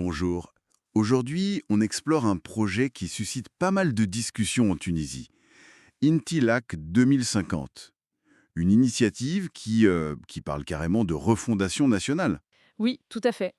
Bonjour. Aujourd'hui, on explore un projet qui suscite pas mal de discussions en Tunisie. Intilac 2050. Une initiative qui parle carrément de refondation nationale. Oui, tout à fait.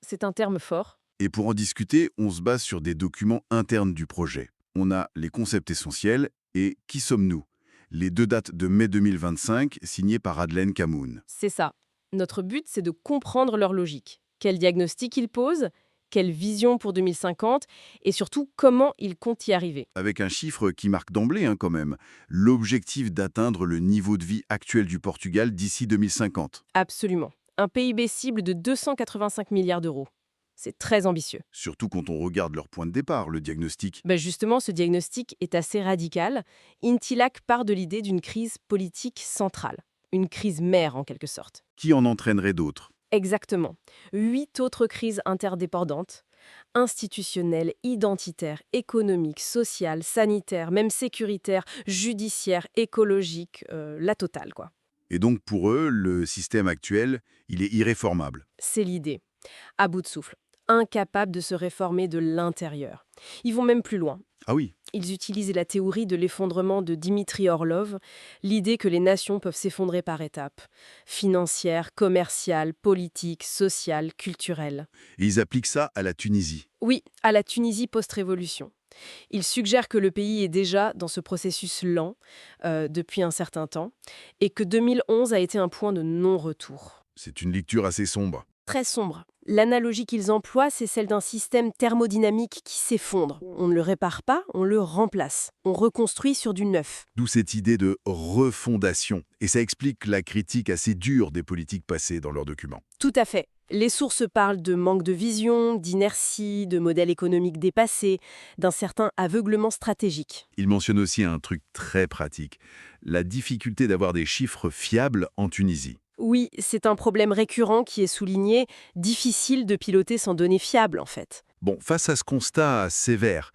C'est un terme fort. Et pour en discuter, on se base sur des documents internes du projet. On a les concepts essentiels et qui sommes-nous? Les deux dates de mai 2025 signées par Adlène Kamoun. C'est ça. Notre but, c'est de comprendre leur logique. Quel diagnostic ils posent, quelle vision pour 2050 et surtout comment ils comptent y arriver. Avec un chiffre qui marque d'emblée quand même, l'objectif d'atteindre le niveau de vie actuel du Portugal d'ici 2050. Absolument. Un PIB cible de 285 milliards d'euros. C'est très ambitieux. Surtout quand on regarde leur point de départ, le diagnostic. Justement, ce diagnostic est assez radical. Intilac part de l'idée d'une crise politique centrale. Une crise mère, en quelque sorte. Qui en entraînerait d'autres? Exactement. 8 autres crises interdépendantes, institutionnelles, identitaires, économiques, sociales, sanitaires, même sécuritaires, judiciaires, écologiques, la totale, quoi. Et donc pour eux, le système actuel, il est irréformable. C'est l'idée. À bout de souffle. Incapables de se réformer de l'intérieur. Ils vont même plus loin. Ah oui, Ils utilisent la théorie de l'effondrement de Dimitri Orlov, l'idée que les nations peuvent s'effondrer par étapes. Financières, commerciales, politiques, sociales, culturelles. et ils appliquent ça à la Tunisie. Oui, à la Tunisie post-révolution. Il suggère que le pays est déjà dans ce processus lent depuis un certain temps et que 2011 a été un point de non-retour. C'est une lecture assez sombre. Très sombre. L'analogie qu'ils emploient, c'est celle d'un système thermodynamique qui s'effondre. On ne le répare pas, on le remplace. On reconstruit sur du neuf. D'où cette idée de refondation. Et ça explique la critique assez dure des politiques passées dans leurs documents. Tout à fait. Les sources parlent de manque de vision, d'inertie, de modèles économiques dépassés, d'un certain aveuglement stratégique. Ils mentionnent aussi un truc très pratique, la difficulté d'avoir des chiffres fiables en Tunisie. Oui, c'est un problème récurrent qui est souligné, difficile de piloter sans données fiables en fait. Bon, face à ce constat sévère,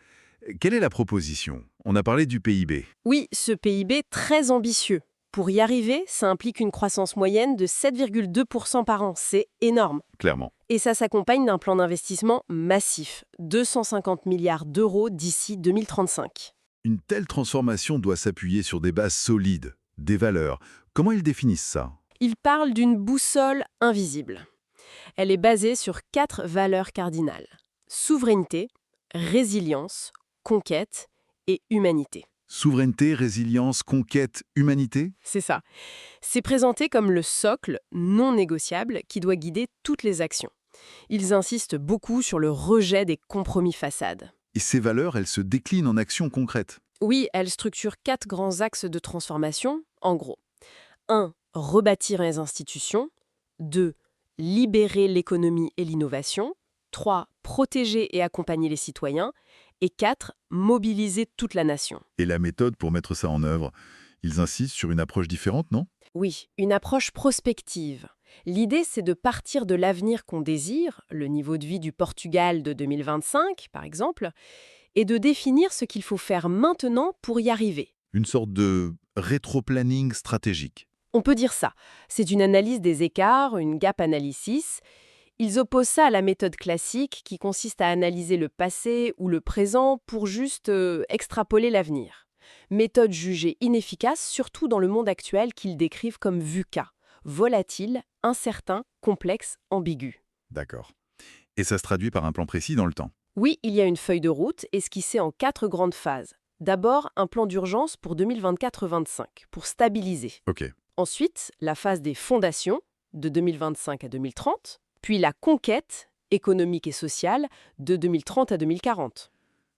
quelle est la proposition? On a parlé du PIB. Oui, ce PIB très ambitieux. Pour y arriver, ça implique une croissance moyenne de 7,2% par an, c'est énorme. Clairement. Et ça s'accompagne d'un plan d'investissement massif, 250 milliards d'euros d'ici 2035. Une telle transformation doit s'appuyer sur des bases solides, des valeurs. Comment ils définissent ça? Il parle d'une boussole invisible. Elle est basée sur 4 valeurs cardinales. Souveraineté, résilience, conquête et humanité. Souveraineté, résilience, conquête, humanité? C'est ça. C'est présenté comme le socle non négociable qui doit guider toutes les actions. Ils insistent beaucoup sur le rejet des compromis façades. Et ces valeurs, elles se déclinent en actions concrètes. Oui, elles structurent 4 grands axes de transformation, en gros. 1. Rebâtir les institutions. 2. Libérer l'économie et l'innovation. 3. Protéger et accompagner les citoyens. Et 4. Mobiliser toute la nation. Et la méthode pour mettre ça en œuvre, ils insistent sur une approche différente, non? Oui, une approche prospective. L'idée, c'est de partir de l'avenir qu'on désire, le niveau de vie du Portugal de 2025, par exemple, et de définir ce qu'il faut faire maintenant pour y arriver. Une sorte de rétro-planning stratégique. On peut dire ça. C'est une analyse des écarts, une gap analysis. Ils opposent ça à la méthode classique qui consiste à analyser le passé ou le présent pour juste extrapoler l'avenir. Méthode jugée inefficace, surtout dans le monde actuel qu'ils décrivent comme VUCA, volatile, incertain, complexe, ambigu. D'accord. Et ça se traduit par un plan précis dans le temps. Oui, il y a une feuille de route esquissée en 4 grandes phases. D'abord, un plan d'urgence pour 2024-25, pour stabiliser. Ok. Ensuite, la phase des fondations, de 2025 à 2030, puis la conquête économique et sociale, de 2030 à 2040.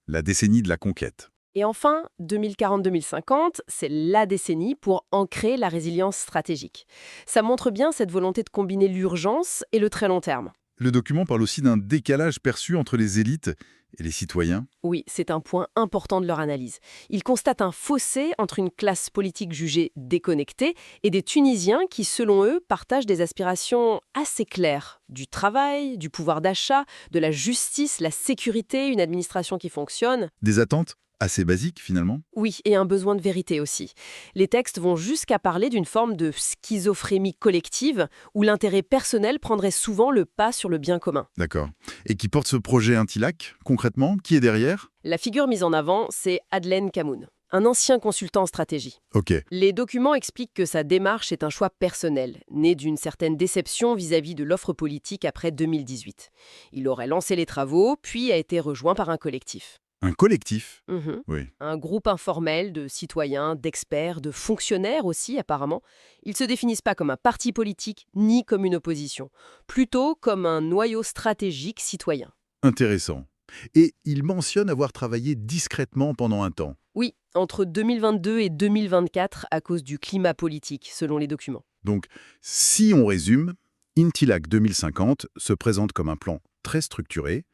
La décennie de la conquête. Et enfin, 2040-2050, c'est la décennie pour ancrer la résilience stratégique. Ça montre bien cette volonté de combiner l'urgence et le très long terme. Le document parle aussi d'un décalage perçu entre les élites et les citoyens. Oui, c'est un point important de leur analyse. Ils constatent un fossé entre une classe politique jugée déconnectée et des Tunisiens qui, selon eux, partagent des aspirations assez claires. Du travail, du pouvoir d'achat, de la justice, la sécurité, une administration qui fonctionne. Des attentes Assez basique, finalement. Oui, et un besoin de vérité aussi. Les textes vont jusqu'à parler d'une forme de schizophrénie collective où l'intérêt personnel prendrait souvent le pas sur le bien commun. D'accord. Et qui porte ce projet Intillac, concrètement? Qui est derrière? La figure mise en avant, c'est Adlen Kamoun, un ancien consultant en stratégie. Ok. Les documents expliquent que sa démarche est un choix personnel, né d'une certaine déception vis-à-vis de l'offre politique après 2018. Il aurait lancé les travaux, puis a été rejoint par un collectif. Un collectif? Mhm. Oui. Un groupe informel de citoyens, d'experts, de fonctionnaires aussi apparemment. Ils ne se définissent pas comme un parti politique ni comme une opposition, plutôt comme un noyau stratégique citoyen. Intéressant. Et il mentionne avoir travaillé discrètement pendant un temps. Oui, entre 2022 et 2024 à cause du climat politique, selon les documents. Donc, si on résume, Intillac 2050 se présente comme un plan très structuré,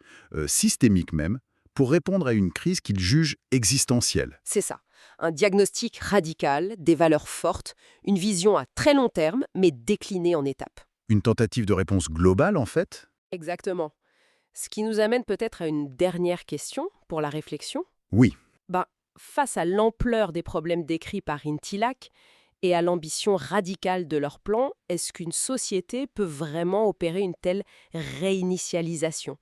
systémique même, pour répondre à une crise qu'il juge existentielle. C'est ça. Un diagnostic radical, des valeurs fortes, une vision à très long terme, mais déclinée en étapes. Une tentative de réponse globale, en fait? Exactement. Ce qui nous amène peut-être à une dernière question pour la réflexion. Oui. Ben, face à l'ampleur des problèmes décrits par Intillac et à l'ambition radicale de leur plan, est-ce qu'une société peut vraiment opérer une telle réinitialisation?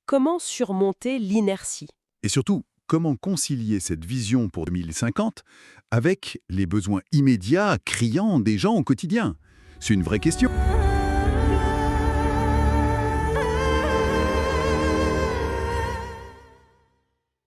Comment surmonter l'inertie? Et surtout, comment concilier cette vision pour 2050 avec les besoins immédiats, criants des gens au quotidien? C'est une vraie question.